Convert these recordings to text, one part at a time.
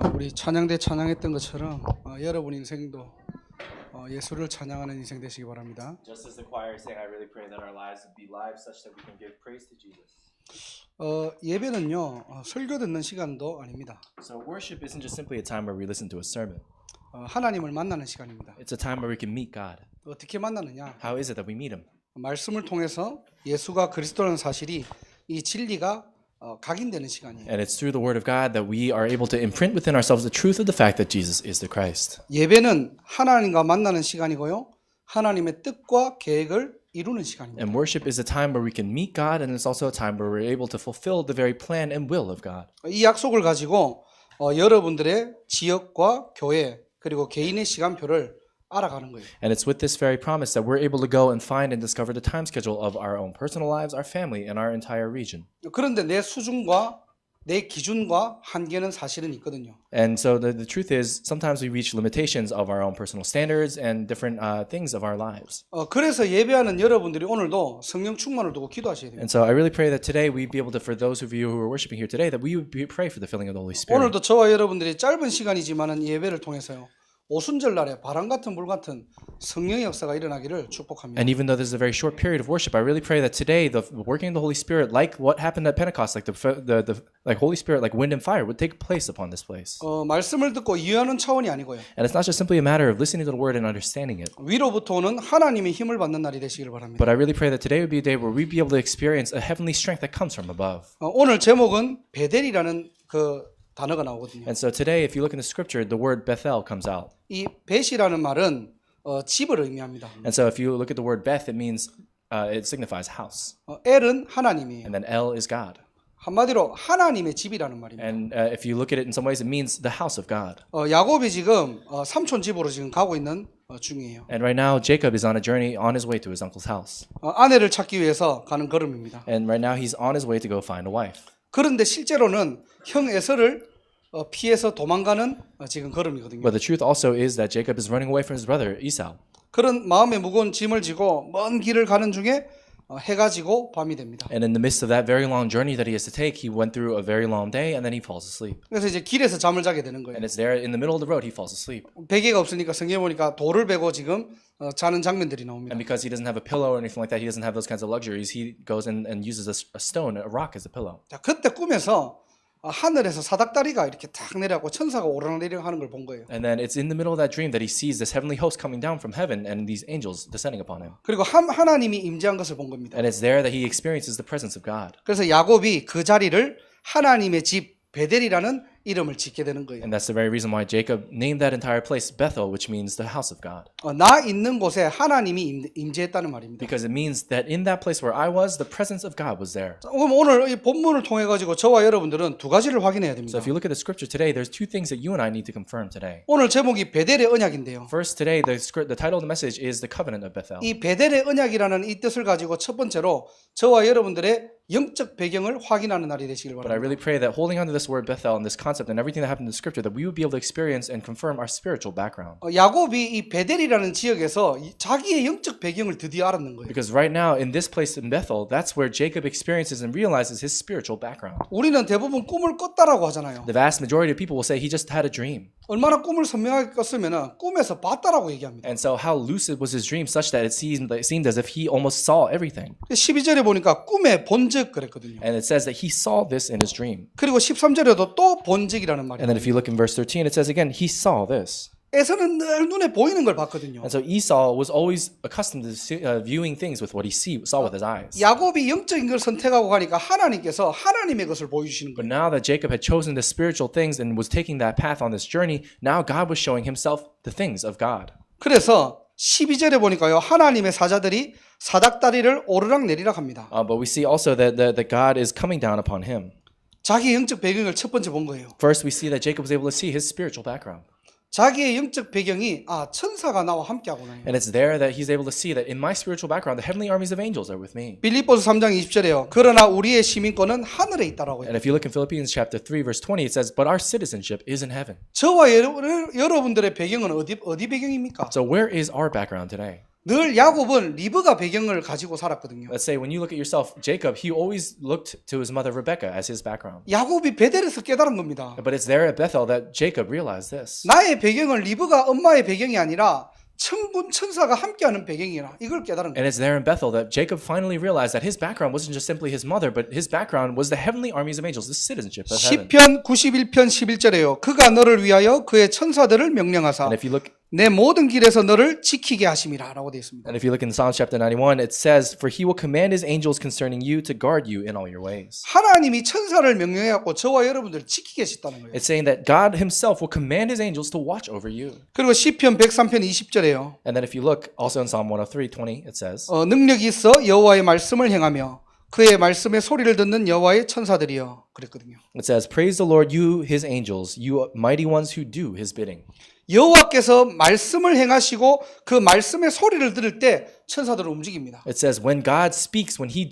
우리 찬양대 찬양했던 것처럼 여러분 인생도 예수를 찬양하는 인생 되시기 바랍니다. Just as the choir is saying, I really pray that our lives would be lives such that we can give praise to Jesus. 예배는요 설교 듣는 시간도 아닙니다. So worship isn't just simply a time where we listen to a sermon. 하나님을 만나는 시간입니다. It's a time where we can meet God. 어떻게 만나느냐? How is it that we meet Him? 말씀을 통해서 예수가 그리스도라는 사실이 이 진리가 각인되는 시간이에요. And it's through the Word of God that we are able to imprint within ourselves the truth of the fact that Jesus is the Christ. 예배는 하나님과 만나는 시간이고요. 하나님의 뜻과 계획을 이루는 시간입니다. And worship is a time where we can meet God, and it's also a time where we're able to fulfill the very plan and will of God. 이 약속을 가지고 여러분들의 지역과 교회 그리고 개인의 시간표를 알아가는 거예요. And it's with this very promise that we're able to go and find and discover the time schedule of our own personal lives, our family, and our entire region. 그런데 내 수준과 내 기준과 한계는 사실은 있거든요. And so the truth is, sometimes we reach limitations of our own personal standards and different things of our lives. 그래서 예배하는 여러분들이 오늘도 성령 충만을 두고 기도하셔야 돼요. And so I really pray that today we'd be able to, for those of you who are worshiping here today, that we would pray for the filling of the Holy Spirit. 오늘도 저와 여러분들이 짧은 시간이지만은 예배를 통해서요. 오순절 날에 바람 같은 물 같은 성령의 역사가 일어나기를 축복합니다. And even though this is a very short period of worship, I really pray that today the working of the Holy Spirit, like what happened at Pentecost, like the like Holy Spirit, like wind and fire, would take place upon this place. 말씀을 듣고 이해하는 차원이 아니고요. And it's not just simply a matter of listening to the word and understanding it. 위로부터 오는 하나님의 힘을 받는 날이 되시길 바랍니다. But I really pray that today would be a day where we'd be able to experience a heavenly strength that comes from above. 오늘 제목은 베델이라는 그 단어가 나오거든요. And so today, if you look in the scripture, the word Bethel comes out. 이 벳이라는 말은 집을 의미합니다. And so if you look at the word Beth, it means it signifies house. 엘은 하나님이에요. And then El is God. 한마디로 하나님의 집이라는 말입니다. And if you look at it in some ways, it means the house of God. 야곱이 지금 삼촌 집으로 지금 가고 있는 중이에요. And right now, Jacob is on a journey on his way to his uncle's house. 아내를 찾기 위해서 가는 걸음입니다. And right now, he's on his way to go find a wife. 그런데 실제로는 형 에서를 피해서 도망가는 지금 걸음이거든요. But the truth also is that Jacob is running away from his brother Esau. 그런 마음에 무거운 짐을 지고 먼 길을 가는 중에 해가 지고 밤이 됩니다. And in the midst of that very long journey that he has to take, he went through a very long day and then he falls asleep. 그래서 이제 길에서 잠을 자게 되는 거예요. And it's there in the middle of the road he falls asleep. 베개가 없으니까 성경에 보니까 돌을 베고 지금 자는 장면들이 나옵니다. And because he doesn't have a pillow or anything like that, he doesn't have those kinds of luxuries, he goes and uses a stone, a rock as a pillow. 자, 그때 꿈에서 하늘에서 사닥다리가 이렇게 탁 내려가고 천사가 오르락내리락 하는 걸 본 거예요. And then it's in the middle of that dream that he sees this heavenly host coming down from heaven and these angels descending upon him. 그리고 하나님이 임재한 것을 본 겁니다. And it's there that he experiences the presence of God. 그래서 야곱이 그 자리를 하나님의 집 베델이라는 이름을 짓게 되는 거예요. And that's the very reason why Jacob named that entire place Bethel, which means the house of God. 나 있는 곳에 하나님이 임재했다는 말입니다. Because it means that in that place where I was, the presence of God was there. 그럼 오늘 이 본문을 통해 가지고 저와 여러분들은 두 가지를 확인해야 됩니다. So if you look at the scripture today, there's two things that you and I need to confirm today. 오늘 제목이 베델의 언약인데요. First, today, the title of the message is the covenant of Bethel. 이 베델의 언약이라는 이 뜻을 가지고 첫 번째로 저와 여러분들의 영적 배경을 확인하는 날이 되시길 But I 바랍니다. really pray that holding on to this word Bethel and this concept and everything that happened in the scripture, that we would be able to experience and confirm our spiritual background. 야곱이 이 베델이라는 지역에서 자기의 영적 배경을 드디어 알았는 거예요. Because right now, in this place in Bethel, that's where Jacob experiences and realizes his spiritual background. 우리는 대부분 꿈을 꿨다라고 하잖아요. The vast majority of people will say he just had a dream. 얼마나 꿈을 선명하게 꿨으면 꿈에서 봤다라고 얘기합니다. And so how lucid was his dream such that it seemed as if he almost saw everything. 12절에 보니까 꿈에 본적 그랬거든요. And it says that he saw this in his dream. 그리고 13절에도 또 본적이라는 말이 And then if you look in verse 13, it says again, he saw this. 에서는 늘 눈에 보이는 걸 봤거든요. And so Esau was always accustomed to viewing things with what he saw with his eyes. 야곱이 영적인 걸 선택하고 가니까 하나님께서 하나님의 것을 보여주시는 But 거예요. now that Jacob had chosen the spiritual things and was taking that path on this journey, now God was showing himself the things of God. 그래서 12절에 보니까요. 하나님의 사자들이 사닥다리를 오르락 내리락 합니다. But we see also that God is coming down upon him. 자기의 영적 배경을 첫 번째 본 거예요. First, we see that Jacob was able to see his spiritual background. 자기의 영적 배경이 천사가 나와 함께하구나. And it's there that he's able to see that in my spiritual background, the heavenly armies of angels are with me. 빌립보서 3장 20절에요. 그러나 우리의 시민권은 하늘에 있다라고요. And if you look in Philippians chapter 3, verse 20, it says, but our citizenship is in heaven. 저와 여러분들의 배경은 어디 배경입니까? So where is our background today? 늘 야곱은 리브가 배경을 가지고 살았거든요. Let's say when you look at yourself, Jacob, he always looked to his mother Rebecca as his background. 야곱이 베델에서 깨달은 겁니다. But it's there at Bethel that Jacob realized this. 나의 배경은 리브가 엄마의 배경이 아니라 천군 천사가 함께하는 배경이라 이걸 깨달은 And 거예요. it's there in Bethel that Jacob finally realized that his background wasn't just simply his mother, but his background was the heavenly armies of angels, the citizenship of heaven. 시편 91편 11절에요. 그가 너를 위하여 그의 천사들을 명령하사 And if you look 내 모든 길에서 너를 지키게 하심이라 라고 되어 있습니다. And if you look in Psalm chapter 91, it says, "For he will command his angels concerning you to guard you in all your ways." 하나님이 천사를 명령해갖고 저와 여러분들을 지키게 하셨다는 거예요. It's saying that God himself will command his angels to watch over you. 그리고 시편 103편 20절에요. And then if you look also in Psalm 103:20, it says, 능력이 있어 여호와의 말씀을 행하며 그의 말씀의 소리를 듣는 여호와의 천사들이여 그랬거든요. it says, "Praise the Lord, you his angels, you mighty ones who do his bidding." 여호와께서 말씀을 행하시고 그 말씀의 소리를 들을 때 천사들은 움직입니다. It says, "When God speaks, when he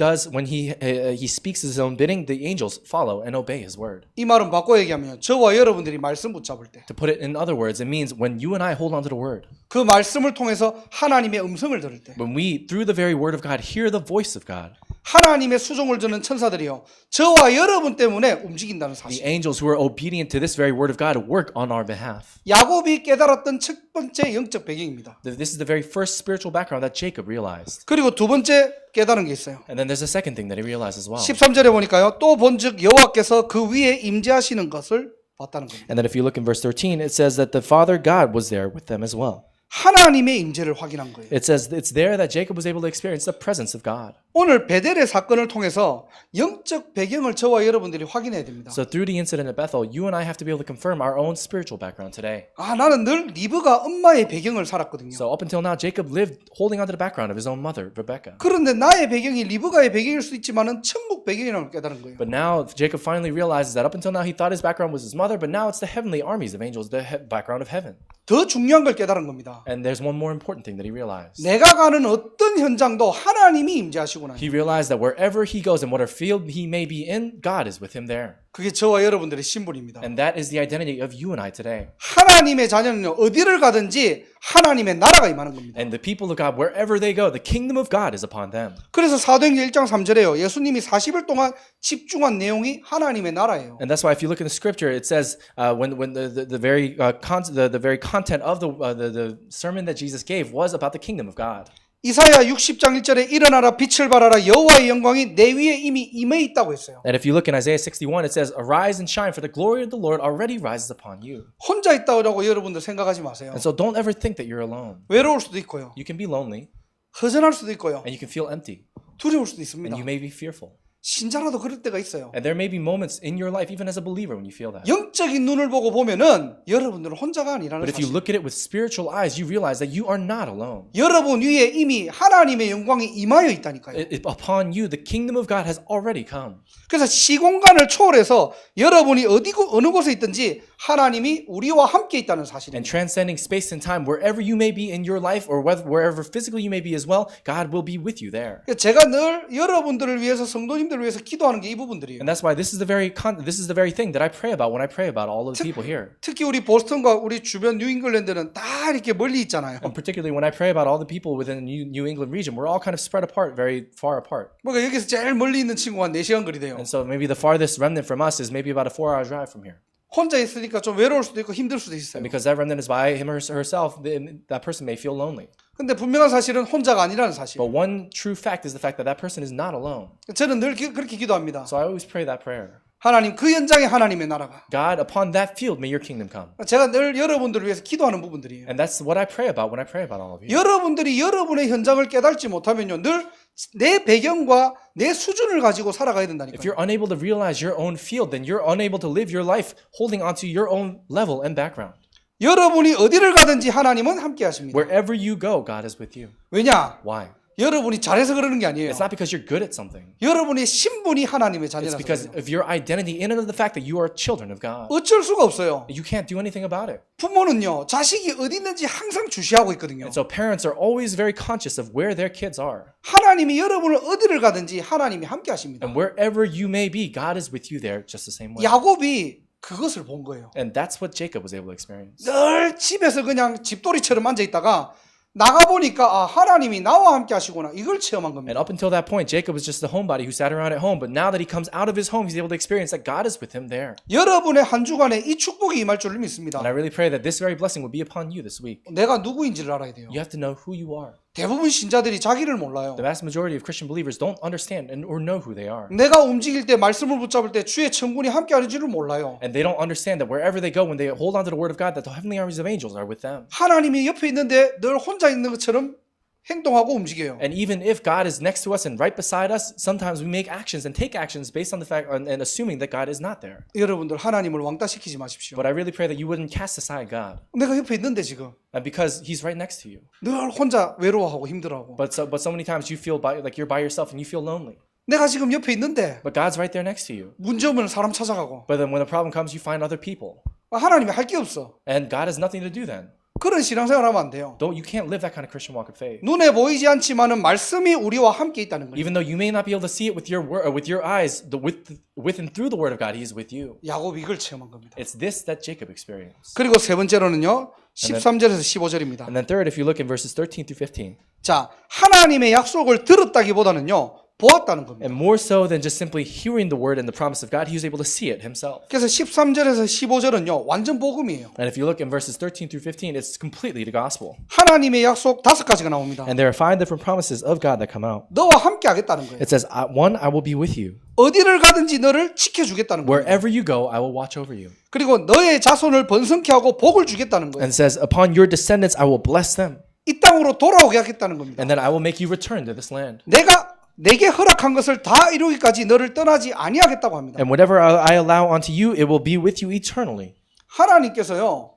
speaks his own bidding, the angels follow and obey his word." 이 말은 바꿔 얘기하면 저와 여러분들이 말씀 붙잡을 때 To put it in other words, it means when you and I hold on to the word, 그 말씀을 통해서 하나님의 음성을 들을 때 when we through the very word of God hear the voice of God, 하나님의 수종을 듣는 천사들이요 저와 여러분 때문에 움직인다는 the 사실. angels who are obedient to this very word of God work on our behalf. 야곱이 깨달았던 첫 번째 영적 배경입니다. This is the very first spiritual background that Jacob realized. 그리고 두 번째 깨달은 게 있어요. And then there's a second thing that he realized as well. 13절에 보니까요. 또 본즉 여호와께서 그 위에 임재하시는 것을 봤다는 겁니다. And then if you look in verse 13, it says that the Father God was there with them as well. 하나님의 임재를 확인한 거예요. It says it's there that Jacob was able to experience the presence of God. 오늘 베델의 사건을 통해서 영적 배경을 저와 여러분들이 확인해야 됩니다. So through the incident at Bethel, you and I have to be able to confirm our own spiritual background today. 나는 늘 리브가 엄마의 배경을 살았거든요. So up until now, Jacob lived holding on to the background of his own mother, Rebecca. 그런데 나의 배경이 리브가의 배경일 수 있지만은 천국 배경이라는 걸 깨달은 거예요. But now Jacob finally realizes that up until now he thought his background was his mother, but now it's the heavenly armies of angels, the background of heaven. 더 중요한 걸 깨달은 겁니다. And there's one more important thing that he realized. 내가 가는 어떤 현장도 하나님이 임재하시구나. He realized that wherever he goes and whatever field he may be in, God is with him there. 그게 저와 여러분들의 신분입니다. And that is the identity of you and I today. 하나님의 자녀는요 어디를 가든지 하나님의 나라가 임하는 겁니다. And the people of God, wherever they go, the kingdom of God is upon them. 그래서 사도행전 1장 3절에요. 예수님이 40일 동안 집중한 내용이 하나님의 나라예요. And that's why if you look in the scripture, it says when the very content of the sermon that Jesus gave was about the kingdom of God. 이사야 60장 1절에 일어나라 빛을 발하라 여호와의 영광이 내 위에 이미 임해 있다고 했어요. And if you look in Isaiah 61, it says, "Arise and shine, for the glory of the Lord already rises upon you." 혼자 있다고 여러분들 생각하지 마세요. And so don't ever think that you're alone. 외로울 수도 있고요. You can be lonely 허전할 수도 있고요. and you can feel empty 두려울 수도 and 있습니다. you may be fearful. 신자라도 그럴 때가 있어요. And there may be moments in your life, even as a believer, when you feel that. 영적인 눈을 보고 보면은 여러분들은 혼자가 아니라는 But if you 사실. look at it with spiritual eyes, you realize that you are not alone. 여러분 위에 이미 하나님의 영광이 임하여 있다니까요. Upon you, the kingdom of God has already come. 그래서 시공간을 초월해서 여러분이 어느 곳에 있든지 하나님이 우리와 함께 있다는 And 사실입니다. transcending space and time, wherever you may be in your life or wherever physically you may be as well, God will be with you there. 제가 늘 여러분들을 위해서 성도님들을 위해서 기도하는 게 이 부분들이에요. And that's why this is the very thing that I pray about when I pray about all of the people here. 특히 우리 보스턴과 우리 주변 뉴잉글랜드는 다 이렇게 멀리 있잖아요. And particularly when I pray about all the people within the New England region, we're all kind of spread apart, very far apart. 그러니까 여기서 제일 멀리 있는 친구가 4시간 거리 돼요. And so maybe the farthest remnant from us is maybe about a 4-hour drive from here. 혼자 있으니까 좀 외로울 수도 있고 힘들 수도 있어요. And because that remnant is by him or herself, that person may feel lonely. 근데 분명한 사실은 혼자가 아니라는 사실. But one true fact is the fact that person is not alone. 저는 늘 그렇게 기도합니다. So I always pray that prayer. 하나님 그 현장에 하나님의 나라가. God, upon that field, may your kingdom come. 제가 늘 여러분들을 위해서 기도하는 부분들이에요. And that's what I pray about when I pray about all of you. 여러분들이 여러분의 현장을 깨닫지 못하면요. 늘 내 배경과 내 수준을 가지고 살아가야 If 된다니까요. you're unable to realize your own field, then you're unable to live your life holding onto your own level and background. 여러분이 어디를 가든지 하나님은 함께 하십니다. Wherever you go, God is with you. 왜냐? Why? 여러분이 잘해서 그러는 게 아니에요. It's not because you're good at something. 여러분의 신분이 하나님의 It's 자녀라서 because 그래요. of your identity in and of the fact that you are children of God. 어쩔 수가 없어요. You can't do anything about it. 부모는요. 자식이 어디 있는지 항상 주시하고 있거든요. And so parents are always very conscious of where their kids are. 하나님이 여러분을 어디를 가든지 하나님이 함께 하십니다. And wherever you may be, God is with you there just the same way. 야곱이 그것을 본 거예요. And that's what Jacob was able to experience. 늘 집에서 그냥 집돌이처럼 앉아 있다가 나가 보니까 아 하나님이 나와 함께 하시구나 이걸 체험한 And 겁니다. up until that point, Jacob was just a homebody who sat around at home. But now that he comes out of his home, he's able to experience that God is with him there. 여러분의 한 주간에 이 축복이 임할 줄을 믿습니다. And I really pray that this very blessing will be upon you this week. 내가 누구인지를 알아야 돼요. You have to know who you are. 대부분 신자들이 자기를 몰라요. The vast majority of Christian believers don't understand or know who they are. 내가 움직일 때 말씀을 붙잡을 때 주의 천군이 함께 하는지를 몰라요. And they don't understand that wherever they go, when they hold on to the word of God, that the heavenly armies of angels are with them. 하나님이 옆에 있는데 늘 혼자 있는 것처럼 행동하고 움직여요. And even if God is next to us and right beside us, sometimes we make actions and take actions based on the fact and assuming that God is not there. 여러분들 하나님을 왕따시키지 마십시오. But I really pray that you wouldn't cast aside God. 내가 옆에 있는데 지금 And because He's right next to you. 늘 혼자 외로워하고 힘들어하고 But so many times you feel like you're by yourself and you feel lonely. 내가 지금 옆에 있는데 But God's right there next to you. 문제 오면 사람 찾아가고 But then when a problem comes, you find other people. 하나님이 할 게 없어. And God has nothing to do then. 그런 신앙생활 하면 안 돼요. You can't live that kind of Christian walk of faith. 눈에 보이지 않지만은 말씀이 우리와 함께 있다는 거예요. Even though you may not be able to see it with your eyes, with and through the word of God, He is with you. 야곱이 이걸 체험한 겁니다. It's this that Jacob experienced. 그리고 세 번째로는요. 13절에서 15절입니다. And then third, if you look in verses 13 through 15, 자, 하나님의 약속을 들었다기보다는요. 보았다는 겁니다. and more so than just simply hearing the word and the promise of God, he was able to see it himself. 그래서 13절에서 15절은요. 완전 복음이에요. And if you look in verses 13 through 15, it's completely the gospel. 하나님의 약속 5가지가 나옵니다. And there are 5 different promises of God that come out. 너와 함께 하겠다는 거예요. It says, one, I will be with you. 어디를 가든지 너를 지켜주겠다는 거예요. Wherever you go, I will watch over you. 그리고 너의 자손을 번성케 하고 복을 주겠다는 거예요. And it says, upon your descendants, I will bless them. 이 땅으로 돌아오게 하겠다는 겁니다. And then I will make you return to this land. 내게 허락한 것을 다 이루기까지 너를 떠나지 아니하겠다고 합니다. And whatever I allow unto you, it will be with you eternally. 하나님께서요.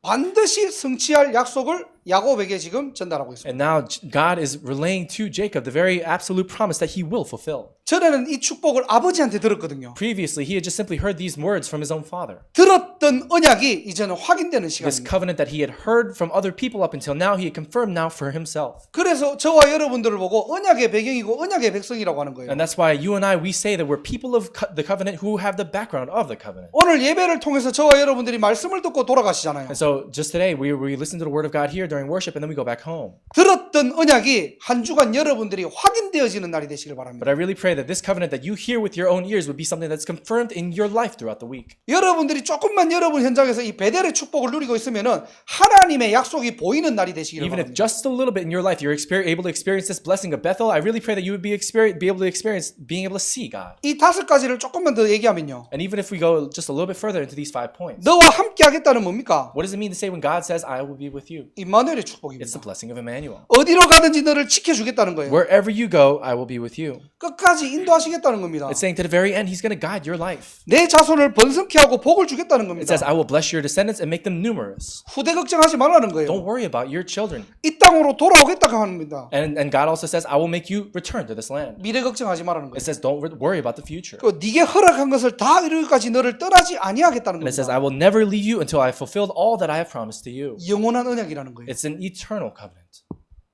반드시 성취할 약속을 야곱에게 지금 전달하고 있습니다. And now God is relaying to Jacob the very absolute promise that he will fulfill. 전에는 이 축복을 아버지한테 들었거든요. Previously, he had just simply heard these words from his own father. 들었던 언약이 이제는 확인되는 This 시간입니다. covenant that he had heard from other people up until now, he had confirmed now for himself. 그래서 저와 여러분들을 보고 언약의 배경이고 언약의 백성이라고 하는 거예요. And that's why you and I, we say that we're people of the covenant who have the background of the covenant. 오늘 예배를 통해서 저와 여러분들이 말씀을 듣고 돌아가시잖아요. And so just today, we listen to the word of God here during worship, and then we go back home. 들었던 언약이 한 주간 여러분들이 확인되어지는 날이 되시길 바랍니다. But I really pray that this covenant that you hear with your own ears would be something that's confirmed in your life throughout the week. 여러분들이 조금만 여러분 현장에서 이 베델의 축복을 누리고 있으면은 하나님의 약속이 보이는 날이 되시기를 Even if 바랍니다. just a little bit in your life you're able to experience this blessing of Bethel, I really pray that you would be able to experience being able to see God. 이 5가지를 조금만 더 얘기하면요. And even if we go just a little bit further into these 5 points, 너와 함께 하겠다는 뭡니까? what does it mean to say when God says, I will be with you? 임마누엘의 It's 축복입니다. the blessing of Emmanuel. 어디로 가든지 너를 지켜주겠다는 거예요. Wherever you go, I will be with you. 끝까지 인도하시겠다는 겁니다. It's saying to the very end, He's going to guide your life. 내 자손을 번성케 하고 복을 주겠다는 It 겁니다. says, I will bless your descendants and make them numerous. 후대 걱정하지 말라는 거예요. Don't worry about your children. 이 땅으로 돌아오겠다고 합니다. And God also says, I will make you return to this land. 미래 걱정하지 말라는 It 거예요. says, don't worry about the future. 그 네게 허락한 것을 다 이루기까지 너를 떠나지 아니하겠다는 And it says, 겁니다. I will never leave you until I have fulfilled all that I have promised to you. 영원한 언약이라는 거예요. It's an eternal covenant.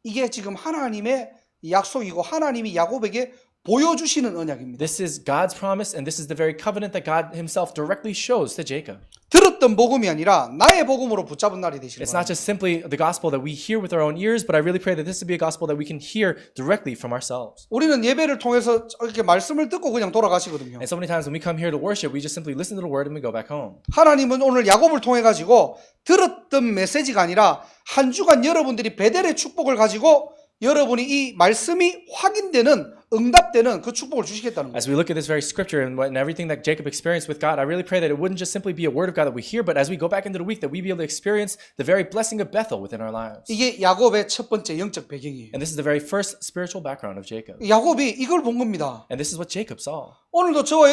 이게 지금 하나님의 약속이고 하나님이 야곱에게 보여주시는 언약입니다. This is God's promise, and this is the very covenant that God Himself directly shows to Jacob. 들었던 복음이 아니라 나의 복음으로 붙잡은 날이 되시길 It's not 바랍니다. just simply the gospel that we hear with our own ears, but I really pray that this would be a gospel that we can hear directly from ourselves. 우리는 예배를 통해서 이렇게 말씀을 듣고 그냥 돌아가시거든요. And so many times when we come here to worship, we just simply listen to the word and we go back home. 하나님은 오늘 야곱을 통해 가지고 들었던 메시지가 아니라 한 주간 여러분들이 베델의 축복을 가지고 여러분이 이 말씀이 확인되는 응답되는 그 축복을 주시겠다는 거예요. As we look at this very scripture and everything that Jacob experienced with God, I really pray that it wouldn't just simply be a word of God that we hear, but as we go back into the week, that we be able to experience the very blessing of Bethel within our lives. 이게 야곱의 첫 번째 영적 배경이에요. And this is the very first spiritual background of Jacob. 야곱이 이걸 본 겁니다. And this is what Jacob saw. 오늘도 저와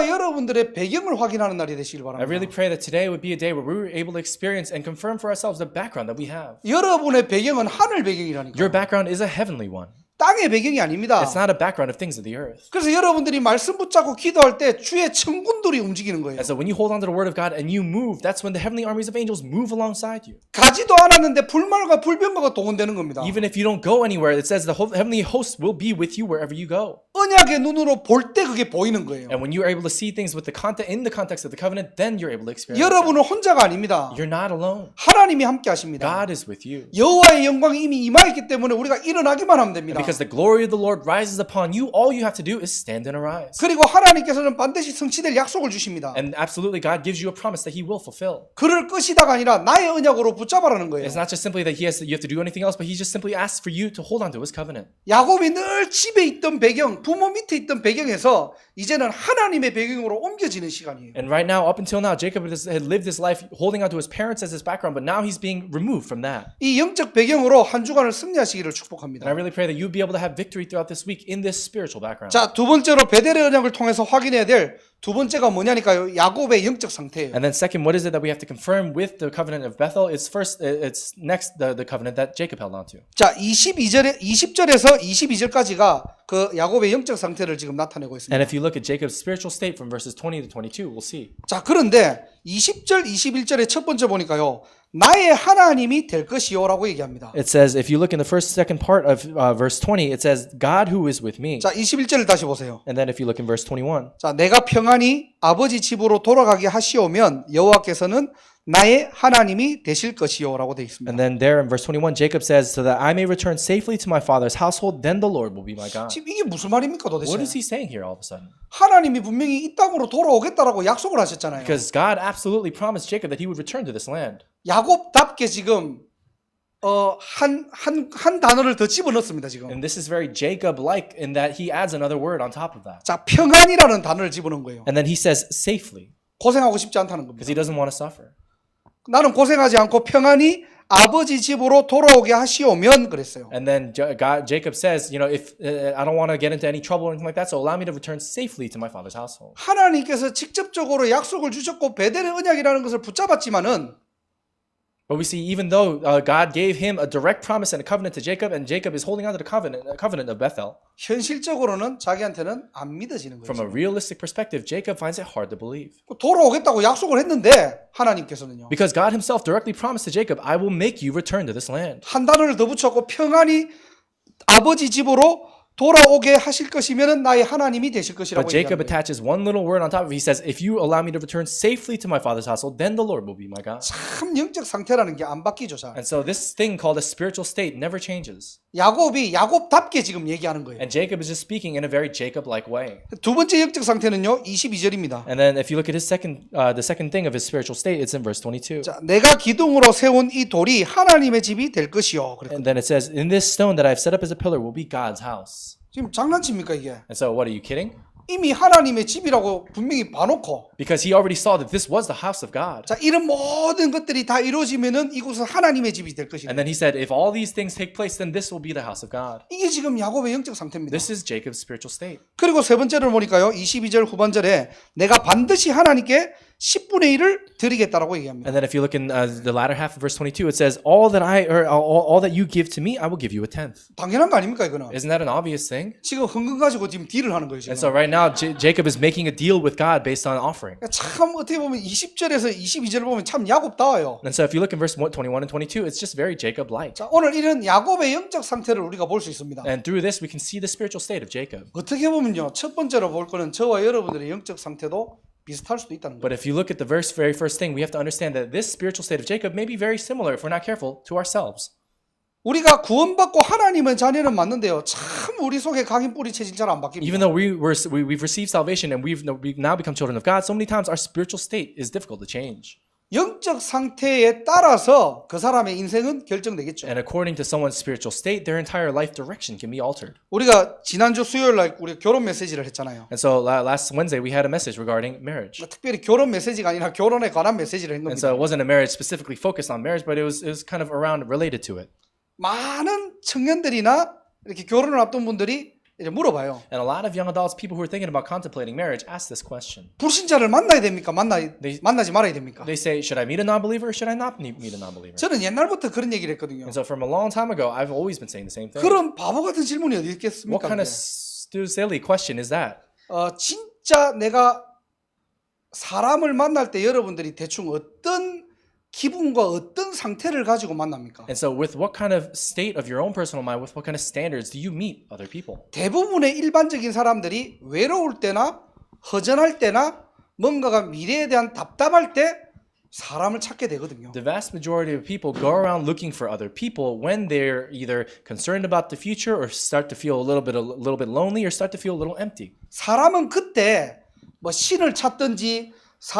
여러분들의 배경을 확인하는 날이 되시길 I really 바랍니다. pray that today would be a day where we were able to experience and confirm for ourselves the background that we have. 여러분의 배경은 하늘 배경이라니까. Your background is a heavenly one. 땅의 배경이 아닙니다. It's not a background of things of the earth. 그래서 여러분들이 말씀 붙잡고 기도할 때 주의 천군들이 움직이는 거예요. And so when you hold on to the word of God and you move, that's when the heavenly armies of angels move alongside you. 가지도 않았는데 불말과 불병거가 동원되는 겁니다. Even if you don't go anywhere, it says the heavenly host will be with you wherever you go. 언약의 눈으로 볼 때 그게 보이는 거예요. And when you're able to see things with the content in the context of the covenant, then you're able to experience it. 여러분은 혼자가 아닙니다. You're not alone. 하나님이 함께 하십니다. God is with you. 여호와의 영광이 이미 임하였기 때문에 우리가 일어나기만 하면 됩니다. Because the glory of the Lord rises upon you, all you have to do is stand and arise. 그리고 하나님께서는 반드시 성취될 약속을 주십니다. And absolutely, God gives you a promise that He will fulfill. 그를 끄시다가 아니라 나의 언약으로 붙잡아라는 거예요. It's not just simply that you have to do anything else, but He just simply asks for you to hold on to His covenant. 야곱이 늘 집에 있던 배경, 부모 밑에 있던 배경에서 이제는 하나님의 배경으로 옮겨지는 시간이에요. And right now, up until now, Jacob had lived his life holding on to his parents as his background, but now he's being removed from that. 이 영적 배경으로 한 주간을 승리하시기를 And 축복합니다. I really pray that you'll be able to have victory throughout this week in this spiritual background. 자, 두 번째로 베델의 언약을 통해서 확인해야 될 두 번째가 뭐냐니까요. 야곱의 영적 상태예요. And then second, what is it that we have to confirm with the covenant of Bethel? It's next the covenant that Jacob held on to. 자, 20절에서 22절까지가 그 야곱의 영적 상태를 지금 나타내고 있습니다. And if you look at Jacob's spiritual state from verses 20 to 22, we'll see. 자, 그런데 20절, 21절의 첫 번째 보니까요. 나의 하나님이 될 것이요라고 얘기합니다. It says, if you look in the second part of verse 20, it says, God who is with me. 자, 21절을 다시 보세요. And then if you look in verse 21, 자, 내가 평안히 아버지 집으로 돌아가게 하시오면 여호와께서는 나의 하나님이 되실 것이요라고 되어 있습니다. and then there in verse 21, Jacob says, so that I may return safely to my father's household, then the Lord will be my God. 지금 이게 무슨 말입니까 도대체? What is he saying here all of a sudden? 하나님이 분명히 이 땅으로 돌아오겠다라고 약속을 하셨잖아요. Because God absolutely promised Jacob that he would return to this land. 야곱답게 지금 한 단어를 더 집어넣습니다 지금. And this is very Jacob-like in that he adds another word on top of that. 자, 평안이라는 단어를 집어넣은 거예요. And then he says safely, 고생하고 싶지 않다는 because 겁니다. he doesn't want to suffer. 나는 고생하지 않고 평안히 아버지 집으로 돌아오게 하시오면 그랬어요. And then Jacob says, you know, if I don't want to get into any trouble or anything like that, so allow me to return safely to my father's household. 하나님께서 직접적으로 약속을 주셨고 베델의 언약이라는 것을 붙잡았지만은 But we see, even though God gave him a direct promise and a covenant to Jacob, and Jacob is holding on to the covenant of Bethel, 현실적으로는 자기한테는 안 믿어지는 from a 거예요. realistic perspective, Jacob finds it hard to believe. 돌아오겠다고 약속을 했는데 하나님께서는요. Because God himself directly promised to Jacob, I will make you return to this land. 한 단어를 더 붙였고 평안히 아버지 집으로 돌아오게 하실 것이면 나의 하나님이 되실 것이라고 But Jacob 얘기합니다. attaches one little word on top of it. He says, if you allow me to return safely to my father's household, then the Lord will be my God. 참 영적 상태라는 게 안 바뀌죠. 잘. And so this thing called a spiritual state never changes. 야곱이 야곱답게 지금 얘기하는 거예요. And Jacob is just speaking in a very Jacob-like way. 두 번째 영적 상태는요. 22절입니다. And then if you look at his the second thing of his spiritual state, it's in verse 22. 자, 내가 기둥으로 세운 이 돌이 하나님의 집이 될 것이요. 그랬거든요. And then it says, in this stone that I've set up as a pillar will be God's house. 지금 장난칩니까 이게? And so what, are you kidding? 이미 하나님의 집이라고 분명히 봐놓고 Because he already saw that this was the house of God. 자, 이런 모든 것들이 다 이루어지면은 이곳은 하나님의 집이 될 것이다. And then he said, if all these things take place, then this will be the house of God. 이게 지금 야곱의 영적 상태입니다. This is Jacob's spiritual state. 그리고 세 번째를 보니까요. 22절 후반절에 내가 반드시 하나님께 10분의 1을 드리겠다라고 얘기합니다. And then if you look in the latter half of verse 22, it says, all that you give to me, I will give you a tenth. 당연한 거 아닙니까 이거는? Isn't that an obvious thing? 지금 흥금 가지고 지금 딜을 하는 거예요. 지금. And so right now, Jacob is making a deal with God based on offering. 참 어떻게 보면 20절에서 22절을 보면 참 야곱다워요. And so if you look in verse 21 and 22, it's just very Jacob-like. 자, 오늘 이런 야곱의 영적 상태를 우리가 볼 수 있습니다. And through this, we can see the spiritual state of Jacob. 어떻게 보면요. 첫 번째로 볼 거는 저와 여러분들의 영적 상태도 비슷할 수도 있다는 거예요. But if you look at the very first thing, we have to understand that this spiritual state of Jacob may be very similar, if we're not careful, to ourselves. 우리가 구원받고 하나님의 자녀는 맞는데요. 참 우리 속에 각인 뿌리 체질 잘 안 바뀝니다. Even though we've received salvation and we've now become children of God, so many times our spiritual state is difficult to change. 영적 상태에 따라서 그 사람의 인생은 결정되겠죠. And according to someone's spiritual state, their entire life direction can be altered. 우리가 지난주 수요일 날 우리 결혼 메시지를 했잖아요. And so last Wednesday, we had a message regarding marriage. 특별히 결혼 메시지가 아니라 결혼에 관한 메시지를 한 And 겁니다. so it wasn't a marriage specifically focused on marriage, but it was kind of around related to it. 많은 청년들이나 이렇게 결혼을 앞둔 분들이 이제 물어봐요. And a lot of young adults, people who are thinking about contemplating marriage, ask this question. 불신자를 만나야 됩니까? 만나지 말아야 됩니까? They say, should I meet a non-believer or should I not meet a non-believer? 저는 옛날부터 그런 얘기를 했거든요. And so from a long time ago, I've always been saying the same thing. 그런 바보 같은 질문이 어디 What 있겠습니까? kind of 근데? silly question is that? 진짜 내가 사람을 만날 때 여러분들이 대충 어떤 기분과 어떤 상태를 가지고 만납니까? And so with what kind of state of your own personal mind, with what kind of standards do you meet other people? 대부분의 일반적인 사람들이 외로울 때나 허전할 때나 뭔가가 미래에 대한 답답할 때 사람을 찾게 되거든요. The vast majority of people go around looking for other people when they're either concerned about the future or start to feel a little bit lonely or start to feel a little empty. 사람은 그때 뭐 신을 찾든지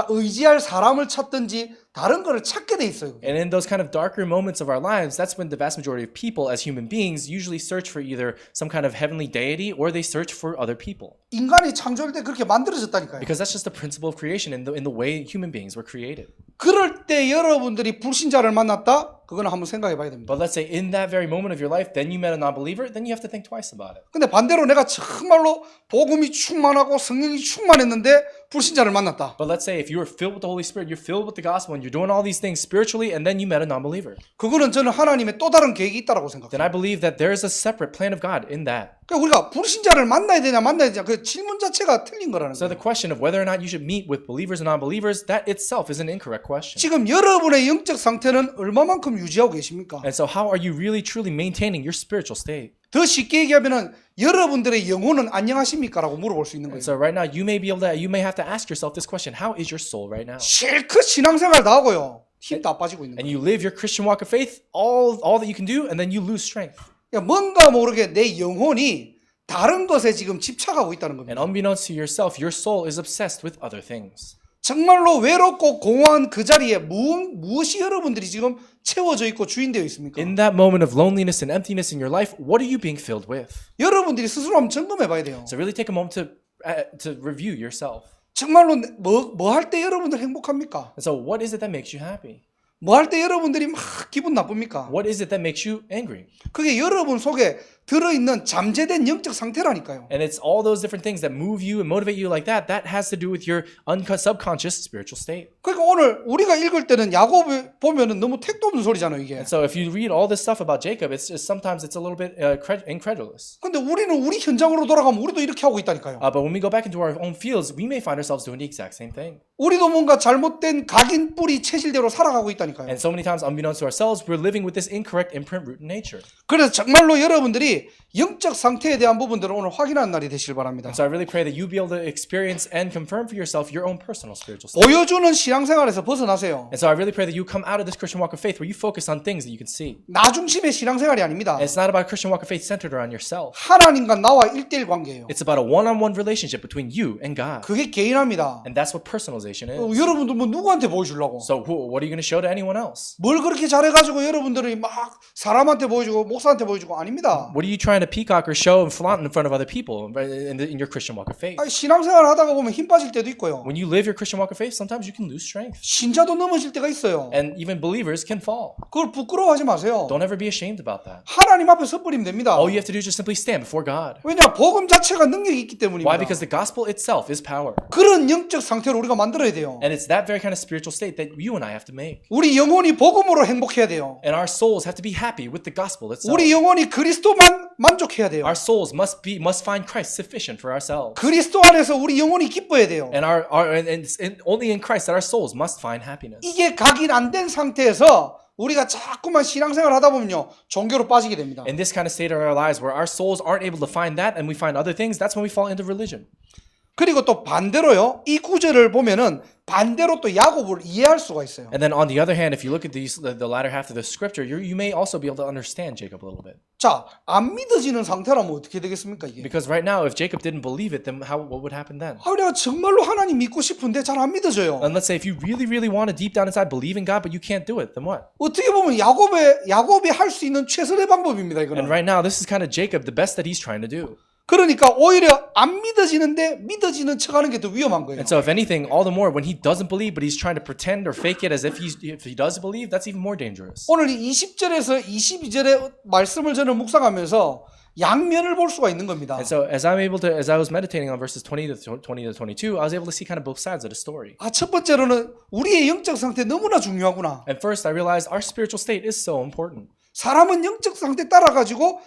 의지할 사람을 찾든지 다른 거를 찾게 돼 있어요. And in those kind of darker moments of our lives, that's when the vast majority of people as human beings usually search for either some kind of heavenly deity or they search for other people. 인간이 창조될 때 그렇게 만들어졌다니까요. Because that's just the principle of creation in the way human beings were created. 그럴 때 여러분들이 불신자를 만났다? 그거는 한번 생각해 봐야 됩니다. But let's say in that very moment of your life, then you met a non-believer, then you have to think twice about it. 근데 반대로 내가 정말로 복음이 충만하고 성령이 충만했는데 불신자를 만났다. But let's say if you were filled with the Holy Spirit, you're filled with the gospel, and you're doing all these things spiritually, and then you met a non-believer. 그거는 저는 하나님의 또 다른 계획이 있다고 생각해요. Then I believe that there is a separate plan of God in that. 그러니까 우리가 불신자를 만나야 되냐 말아야 되냐 그 질문 자체가 틀린 거라는 So the 거예요. question of whether or not you should meet with believers and non-believers, that itself is an incorrect question. 지금 여러분의 영적 상태는 얼마만큼 유지하고 계십니까? And so how are you really truly maintaining your spiritual state? 더 쉽게 얘기하면은 여러분들의 영혼은 안녕하십니까라고 물어볼 수 있는 거예요. And so right now you may have to ask yourself this question: how is your soul right now? 실컷 신앙생활 다 하고요. 힘도 안 빠지고 있는 And 거예요. you live your Christian walk of faith, all that you can do, and then you lose strength. 그러니까 뭔가 모르게 내 영혼이 다른 것에 지금 집착하고 있다는 And 겁니다. unbeknownst to yourself, your soul is obsessed with other things. 정말로 외롭고 공허한 그 자리에 무엇이 여러분들이 지금 채워져 있고 주인되어 있습니까? In that moment of loneliness and emptiness in your life, what are you being filled with? 여러분들이 스스로 한번 점검해 봐야 돼요. So really take a moment to review yourself. 정말로 뭐 할 때 여러분들 행복합니까? And so what is it that makes you happy? 뭐 할 때 여러분들이 막 기분 나쁩니까? What is it that makes you angry? 그게 여러분 속에 들어있는 잠재된 영적 상태라니까요. And it's all those different things that move you and motivate you like that. That has to do with your subconscious spiritual state. 그러니까 오늘 우리가 읽을 때는 야곱 보면은 너무 택도 없는 소리잖아요, 이게. And so if you read all this stuff about Jacob, it's just sometimes it's a little bit incredulous. 근데 우리는 우리 현장으로 돌아가면 우리도 이렇게 하고 있다니까요. But when we go back into our own fields, we may find ourselves doing the exact same thing. 우리도 뭔가 잘못된 각인 뿌리 체질대로 살아가고 있다니까요. And so many times, unbeknownst to ourselves, we're living with this incorrect imprint root in nature. 그래서 정말로 여러분들이 영적 상태에 대한 부분들을 오늘 확인하는 날이 되시길 바랍니다. So I really pray that you be able to experience and confirm for yourself your own personal spiritual state. 보여주는 신앙생활에서 벗어나세요. And so I really pray that you come out of this Christian walk of faith where you focus on things that you can see. 나 중심의 신앙생활이 아닙니다. And it's not about a Christian walk of faith centered around yourself. 하나님과 나와 1대1 관계예요. It's about a one-on-one relationship between you and God. 그게 개인합니다. And that's what personalization is. 여러분들 뭐 누구한테 보여주려고? So what are you going to show to anyone else? 뭘 그렇게 잘해가지고 여러분들이 막 사람한테 보여주고 목사한테 보여주고 아닙니다. What are you trying to peacock or show and flaunt in front of other people in your Christian walk of faith? 아니, 신앙생활 하다가 보면 힘 빠질 때도 있고요. When you live your Christian walk of faith, sometimes you can lose strength. 신자도 넘어질 때가 있어요. And even believers can fall. 그걸 부끄러워하지 마세요. Don't ever be ashamed about that. 하나님 앞에 섰버리면 됩니다. All you have to do is just simply stand before God. 왜냐? 복음 자체가 능력이 있기 때문입니다. Why? Because the gospel itself is power. 그런 영적 상태를 우리가 만들어야 돼요. And it's that very kind of spiritual state that you and I have to make. 우리 영혼이 복음으로 행복해야 돼요. And our souls have to be happy with the gospel itself. 우리 영혼이 그리스도만 만족해야 돼요. Our souls must find Christ sufficient for ourselves. 그리스도 안에서 우리 영혼이 기뻐야 돼요. And only in Christ that our souls must find happiness. 이게 각인 안 된 상태에서 우리가 자꾸만 신앙생활 하다 보면요 종교로 빠지게 됩니다. In this kind of state of our lives where our souls aren't able to find that and we find other things, that's when we fall into religion. 그리고 또 반대로요 이 구절을 보면은 반대로 또 야곱을 이해할 수가 있어요. And then on the other hand, if you look at the latter half of the scripture, you may also be able to understand Jacob a little bit. 자, 안 믿어지는 상태라면 어떻게 되겠습니까 이게? Because right now, if Jacob didn't believe it, then what would happen then? 내가 정말로 하나님 믿고 싶은데 잘 안 믿어져요. And let's say if you really, really want to deep down inside believe in God, but you can't do it, then what? 어떻게 보면 야곱이 할 수 있는 최선의 방법입니다 이거는. And right now, this is kind of Jacob, the best that he's trying to do. 그러니까 오히려 안 믿어지는데 믿어지는 척하는 게 더 위험한 거예요. And so, if anything, all the more when he doesn't believe, but he's trying to pretend or fake it as if he does believe, that's even more dangerous. 오늘 이 20절에서 22절의 말씀을 저는 묵상하면서 양면을 볼 수가 있는 겁니다. And so as I was meditating on verses 20 to 22, I was able to see kind of both sides of the story. 첫 번째로는 우리의 영적 상태 너무나 중요하구나. And first, I realized our spiritual state is so important. 사람은 영적 상태 따라 가지고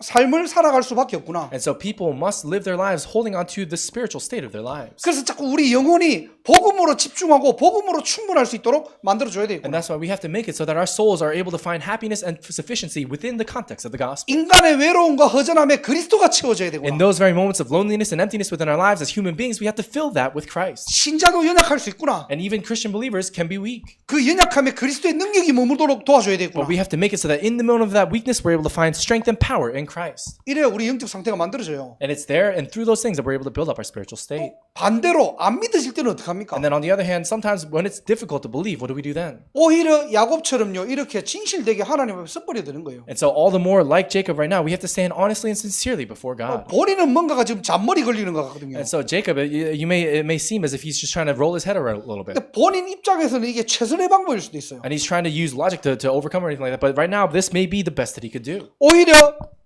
삶을 살아갈 수밖에 없구나. And so people must live their lives holding on to the spiritual state of their lives. 그래서 자꾸 우리 영혼이 복음으로 집중하고 복음으로 충분할 수 있도록 만들어줘야 And 되겠구나. that's why we have to make it so that our souls are able to find happiness and sufficiency within the context of the gospel. 인간의 외로움과 허전함에 그리스도가 채워져야 In 되구나. those very moments of loneliness and emptiness within our lives as human beings, we have to fill that with Christ. 신자도 연약할 수 있구나. And even Christian believers can be weak. 그 연약함에 그리스도의 능력이 머물도록 도와줘야 되구나. But we have to make it so that in the moment of that weakness, we're able to find strength and power in Christ. 이래야 우리 영적 상태가 만들어져요. And it's there and through those things that we're able to build up our spiritual state. 반대로 안 믿어질 때는 어떡합니까? And then on the other hand, sometimes when it's difficult to believe, what do we do then? 오히려 야곱처럼요 이렇게 진실되게 하나님 앞에 섭버려 되는 거예요. And so all the more like Jacob right now, we have to stand honestly and sincerely before God. 본인은 뭔가가 지금 잔머리 걸리는 것 같거든요. And so Jacob, it may seem as if he's just trying to roll his head around a little bit. 근데 본인 입장에서는 이게 최선의 방법일 수도 있어요. And he's trying to use logic to overcome or anything like that. But right now, this may be the best that he could do. 오히려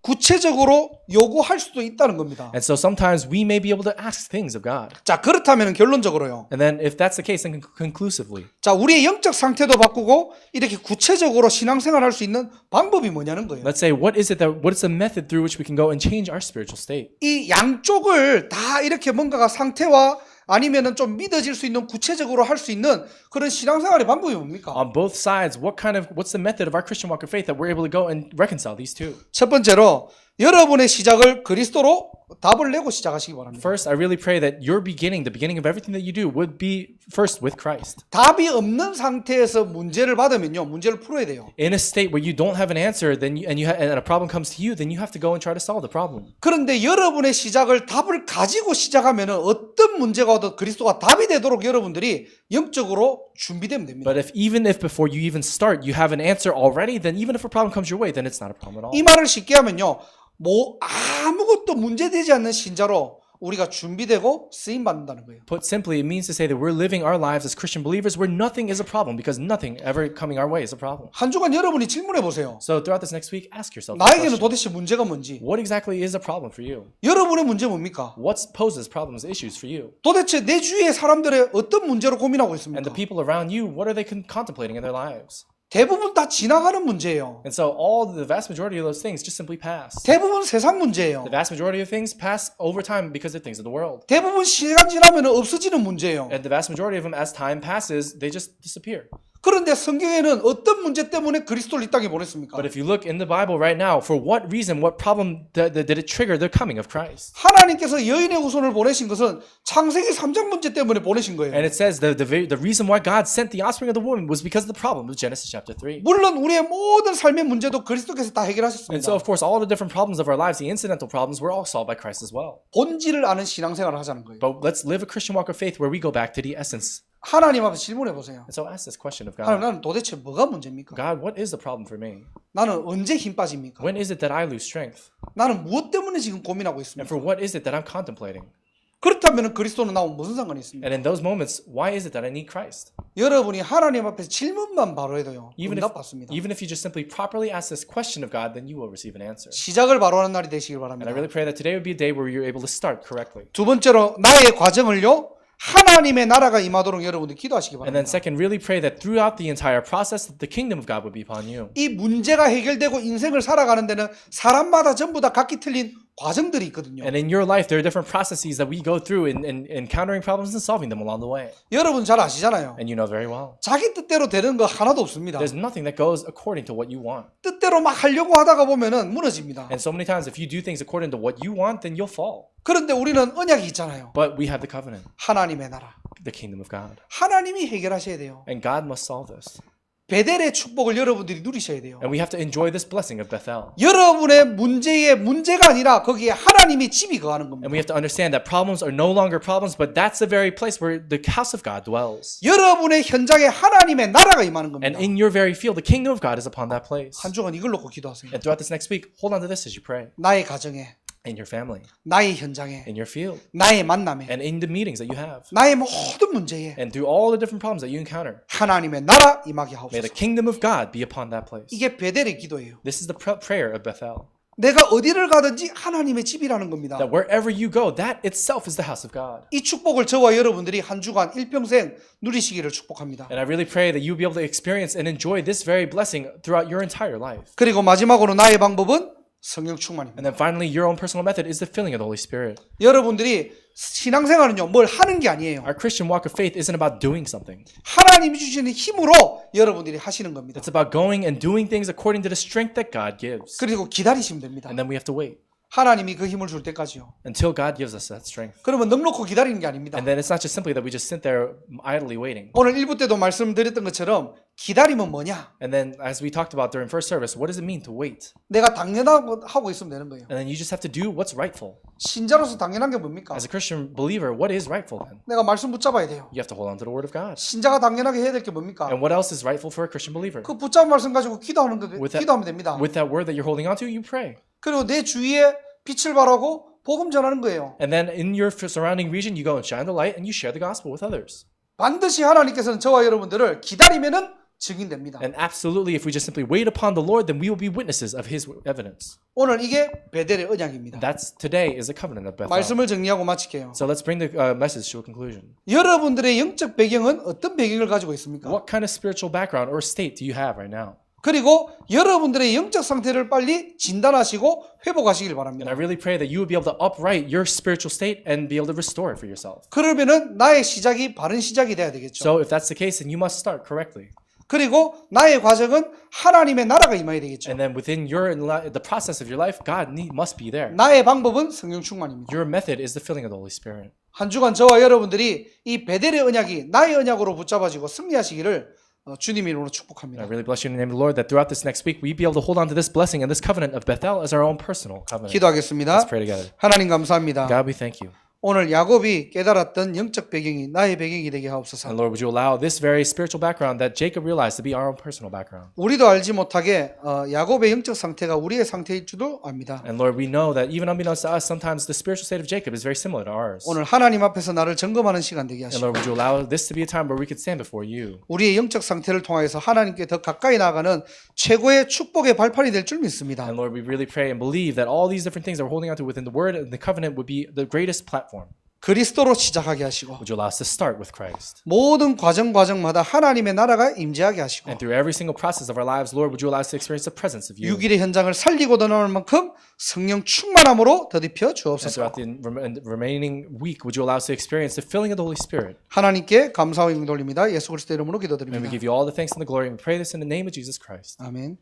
구체적으로 요구할 수도 있다는 겁니다. And so sometimes we may be able to ask things of God. 자, 그렇다면 결론적으로요. And then if that's the case, then conclusively, 자, 우리의 영적 상태도 바꾸고 이렇게 구체적으로 신앙생활 할 수 있는 방법이 뭐냐는 거예요. let's say, what is the method through which we can go and change our spiritual state? 이 양쪽을 다 이렇게 뭔가가 상태와 아니면은 좀 믿어질 수 있는 구체적으로 할 수 있는 그런 신앙생활의 방법이 뭡니까? On both sides, what's the method of our Christian walk of faith that we're able to go and reconcile these two? 첫 번째로 여러분의 시작을 그리스도로 답을 내고 시작하시기 바랍니다. First, I really pray that the beginning of everything that you do would be first with Christ. 답이 없는 상태에서 문제를 받으면요, 문제를 풀어야 돼요. In a state where you don't have an answer, then and a problem comes to you, then you have to go and try to solve the problem. 그런데 여러분의 시작을 답을 가지고 시작하면은 어떤 문제가 와도 그리스도가 답이 되도록 여러분들이 영적으로 준비되면 됩니다. But even if before you even start, you have an answer already, then even if a problem comes your way, then it's not a problem at all. 이 말을 쉽게 하면요, 뭐 아무것도 문제되지 않는 신자로 우리가 준비되고 쓰임 받는다는 거예요. Put simply, it means to say that we're living our lives as Christian believers where nothing is a problem because nothing ever coming our way is a problem. 한 주간 여러분이 질문해 보세요. So throughout this next week, ask yourself, this 나에게는 question. 도대체 문제가 뭔지, What exactly is a problem for you? 여러분의 문제 뭡니까? What poses problems, issues for you? 도대체 내 주위의 사람들의 어떤 문제로 고민하고 And 있습니까? the people around you, what are they contemplating in their lives? 대부분 다 지나가는 문제예요. And so the vast majority of those things just simply pass. 대부분 세상 문제예요. The vast majority of things pass over time because of things of the world. 대부분 시간 지나면 없어지는 문제예요. And the vast majority of them, as time passes, they just disappear. 그런데 성경에는 어떤 문제 때문에 그리스도를 이 땅에 보냈습니까? But if you look in the Bible right now, for what reason, what problem did it trigger the coming of Christ? 하나님께서 여인의 후손을 보내신 것은 창세기 3장 문제 때문에 보내신 거예요. And it says the reason why God sent the offspring of the woman was because of the problem of Genesis chapter 3. 물론 우리의 모든 삶의 문제도 그리스도께서 다 And 해결하셨습니다. so, of course, all the different problems of our lives, the incidental problems, were all solved by Christ as well. 본질을 아는 신앙생활을 하자는 거예요. But let's live a Christian walk of faith where we go back to the essence. 하나님 앞에 질문해 보세요. And so ask this question of 하나님, God. 나는 도대체 뭐가 문제입니까? God, what is the problem for me? 나는 언제 힘 빠집니까? When is it that I lose strength? 나는 무엇 때문에 지금 고민하고 And 있습니까? for what is it that I'm contemplating? 그렇다면 그리스도는 나와 무슨 상관이 있습니까? And in those moments, why is it that I need Christ? 여러분이 하나님 앞에 질문만 바로 해도요. Even 응답 받습니다. if you just simply properly ask this question of God, then you will receive an answer. 시작을 바로 하는 날이 되시길 And 바랍니다. I really pray that today would be a day where you're able to start correctly. 두 번째로 나의 과정을요. 하나님의 나라가 임하도록 여러분들 기도하시기 And then 바랍니다. second, really pray that throughout the entire process, that the kingdom of God would be upon you. 이 문제가 해결되고 인생을 살아가는 데는 사람마다 전부 다 각기 틀린 과정들이 있거든요. And in your life, there are different processes that we go through in encountering problems and solving them along the way. 여러분 잘 아시잖아요. And you know very well. 자기 뜻대로 되는 거 하나도 없습니다. There's nothing that goes according to what you want. 뜻대로 막 하려고 하다가 보면은 무너집니다. And so many times, if you do things according to what you want, then you'll fall. 그런데 우리는 언약이 있잖아요. But we have the covenant, 하나님의 나라. the kingdom of God. 하나님이 해결하셔야 돼요. And God must solve this. 베델의 축복을 여러분들이 누리셔야 돼요. And we have to enjoy this blessing of Bethel. 여러분의 문제의 문제가 아니라 거기에 하나님의 집이 거하는 겁니다. And we have to understand that problems are no longer problems, but that's the very place where the house of God dwells. 여러분의 현장에 하나님의 나라가 임하는 겁니다. And in your very field, the kingdom of God is upon that place. 한 주간 이걸 놓고 기도하세요. And throughout this next week, hold on to this as you pray. 나의 가정에, In your family, 나의 현장에, in your field, 나의 만남에, and in the meetings that you have. 나의 모든 문제에 And through all the different problems that you encounter, 하나님의 나라 임하게 may the 하옵소서. kingdom of God be upon that place. 이게 베델의 기도예요. This is the prayer of Bethel. 내가 어디를 가든지 하나님의 집이라는 겁니다. That wherever you go, that itself is the house of God. 이 축복을 저와 여러분들이 한 주간 일평생 누리시기를 축복합니다. And I really pray that you'll be able to experience and enjoy this very blessing throughout your entire life. 그리고 마지막으로 나의 방법은 성령 충만입니다. And then finally, your own personal method is the filling of the Holy Spirit. 여러분들이 신앙생활은요, 뭘 하는 게 아니에요. Our Christian walk of faith isn't about doing something. 하나님이 주시는 힘으로 여러분들이 하시는 겁니다. It's about going and doing things according to the strength that God gives. 그리고 기다리시면 됩니다. And then we have to wait 하나님이 그 힘을 줄 때까지요. until God gives us that strength. 그러면 넉넉히 기다리는 게 아닙니다. And then it's not just simply that we just sit there idly waiting. 오늘 1부 때도 말씀드렸던 것처럼 기다림은 뭐냐? And then as we talked about during first service, what does it mean to wait? 내가 당연하고 하고 있으면 되는 거예요. And then you just have to do what's rightful. 신자로서 당연한 게 뭡니까? As a Christian believer, what is rightful then? 내가 말씀 붙잡아야 돼요. You have to hold on to the word of God. 신자가 당연하게 해야 될 게 뭡니까? And what else is rightful for a Christian believer? 그 붙잡은 말씀 가지고 기도하는 거 With that- 기도하면 됩니다. With that word that you're holding on to, you pray. 그리고 내 주위에 빛을 발하고 복음 전하는 거예요. And then in your surrounding region, you go and shine the light and you share the gospel with others. 반드시 하나님께서는 저와 여러분들을 기다리면은 증인됩니다. And absolutely, if we just simply wait upon the Lord, then we will be witnesses of His evidence. 오늘 이게 베델의 언약입니다. That's today is a covenant of Bethel. 말씀을 정리하고 마칠게요. So let's bring the message to a conclusion. 여러분들의 영적 배경은 어떤 배경을 가지고 있습니까? What kind of spiritual background or state do you have right now? 그리고 여러분들의 영적 상태를 빨리 진단하시고 회복하시길 And 바랍니다. I really pray that you will be able to upright your spiritual state and be able to restore it for yourself. 그러면은 나의 시작이 바른 시작이 돼야 되겠죠. So if that's the case, then you must start correctly. 그리고 나의 과정은 하나님의 나라가 임해야 되겠죠. And then within the process of your life, God must be there. 나의 방법은 성령 충만입니다. Your method is the filling of the Holy Spirit. 한 주간 저와 여러분들이 이 베델의 언약이 나의 언약으로 붙잡아지고 승리하시기를 주님 이름으로 And 축복합니다. I really bless you in the name of the Lord that throughout this next week, we be able to hold on to this blessing and this covenant of Bethel as our own personal covenant. 기도하겠습니다. Let's pray together. 하나님 감사합니다. God, we thank you. 오늘 야곱이 깨달았던 영적 배경이 나의 배경이 되게 하옵소서. And Lord, would you allow this very spiritual background that Jacob realized to be our own personal background? 우리도 알지 못하게 야곱의 영적 상태가 우리의 상태일 줄도 압니다. And Lord, we know that even unbeknownst to us, sometimes the spiritual state of Jacob is very similar to ours. 오늘 하나님 앞에서 나를 점검하는 시간 되게 And 하시고 Lord, would you allow this to be a time where we could stand before you? 우리의 영적 상태를 통하여서 하나님께 더 가까이 나아가는 최고의 축복의 발판이 될 줄 믿습니다. And Lord, we really pray and believe that all these different things that we're holding on to within the Word and the covenant would be the greatest platform. 그리스도로 시작하게 하시고 Would you allow us to start with Christ? 모든 과정마다 하나님의 나라가 임재하게 하시고 And through every single process of our lives, Lord, would you allow us to experience the presence of you? 6일의 현장을 살리고 나올 만큼 성령 충만함으로 더딥혀 And 주옵소서. throughout the remaining week, would you allow us to experience the filling of the Holy Spirit? 하나님께 감사와 영광 돌립니다. 예수 그리스도 이름으로 And we 기도드립니다. give you all the thanks and the glory, and we pray this in the name of Jesus Christ. 아멘.